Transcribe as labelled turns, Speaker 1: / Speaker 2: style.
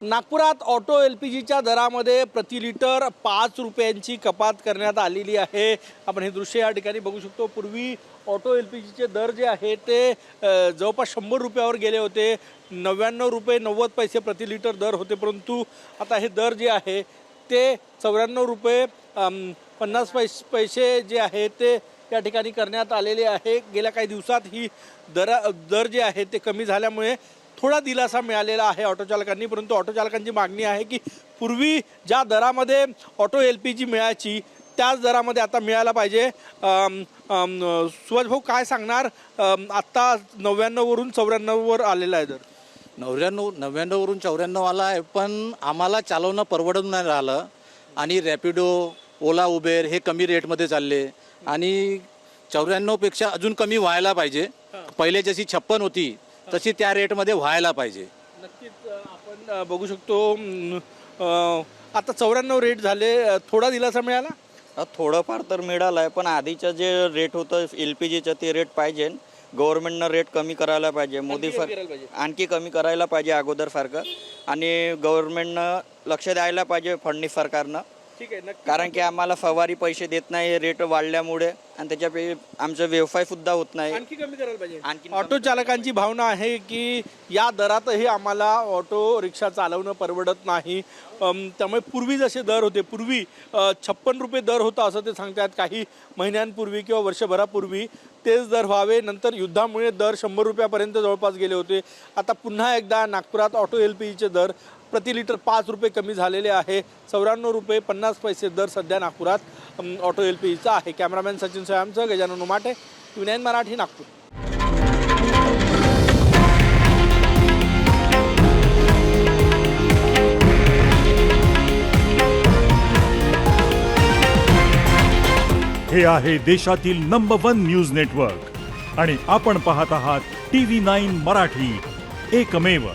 Speaker 1: नागपुरात ऑटो LPGच्या दरामध्ये प्रति लिटर 5 रुपयांची कपात करण्यात आलेली आहे। आपण हे दृश्य या ठिकाणी बघू शकतो। पूर्वी ऑटो LPGचे दर जे आहे ते जवळपास 100 रुपयावर गेले होते। 99 रुपये 90 पैसे प्रति लिटर दर होते, परंतु आता हे दर जे आहे ते 94 रुपये 50 पैसे जे आहे ते या ठिकाणी करण्यात आलेले आहे। गेल्या काही दिवसात ही दर जे आहे ते कमी झाल्यामुळे थोडा दिलासा मिळालेला आहे ऑटो चालकांनी, परंतु ऑटो चालकांची मागणी आहे की पूर्वी ज्या दरामध्ये ऑटो LPG मिळायची त्याच दरामध्ये आता मिळायला पाहिजे। सुभाष भाऊ काय सांगणार, आता 99 वरून 94 वर आलेला आहे दर।
Speaker 2: 99 वरून 94 आला आहे, पण आम्हाला चालवणं परवडून नाही राहिलं आणि रॅपिडो ओला उबेर हे कमी रेटमध्ये चालले आणि 94 पेक्षा अजून कमी व्हायला पाहिजे। पहिले जशी 56 होती तशी त्या रेटमध्ये व्हायला पाहिजे।
Speaker 1: नक्कीच आपण बघू शकतो आता 94 रेट झाले, थोडा दिलासा मिळाला।
Speaker 3: थोडंफार तर मिळालं आहे, पण आधीचं जे रेट होतं LPGचं ते रेट पाहिजे। गव्हर्नमेंटनं रेट कमी करायला पाहिजे, मोदी आणखी कमी करायला पाहिजे अगोदरसारखं, आणि गव्हर्नमेंटनं लक्ष द्यायला पाहिजे फडणवीस सरकारनं।
Speaker 1: ठीक आहे,
Speaker 3: कारण की आम्हाला फवारी पैसे देत नाही रेट वाढल्यामुळे, आणि त्याच्यापैकी आमचा व्यवसाय सुद्धा होत नाही।
Speaker 1: आणखी कमी करायला पाहिजे। ऑटो चालकांची भावना आहे की या दरातही आम्हाला ऑटो रिक्षा चालवणं परवडत नाही। त्यामुळे पूर्वी जसे दर होते, पूर्वी 56 रुपये दर होता असं ते सांगतात, काही महिन्यांपूर्वी किंवा वर्षभरापूर्वी तेच दर व्हावे। नंतर युद्धामुळे दर 100 रुपयापर्यंत जवळपास गेले होते। आता पुन्हा एकदा नागपुरात ऑटो LPGचे दर प्रति लिटर 5 रुपये कमी झालेले आहे। 94 रुपये 50 पैसे दर सध्या नागपुरात ऑटो LPGचा आहे। कॅमेरामॅन सचिन सयामसह गजानन उमाटे, TV9 मराठी, नागपूर।
Speaker 4: हे आहे देशातील नंबर 1 न्यूज नेटवर्क आणि आपण पाहत आहात TV9 मराठी, एकमेव।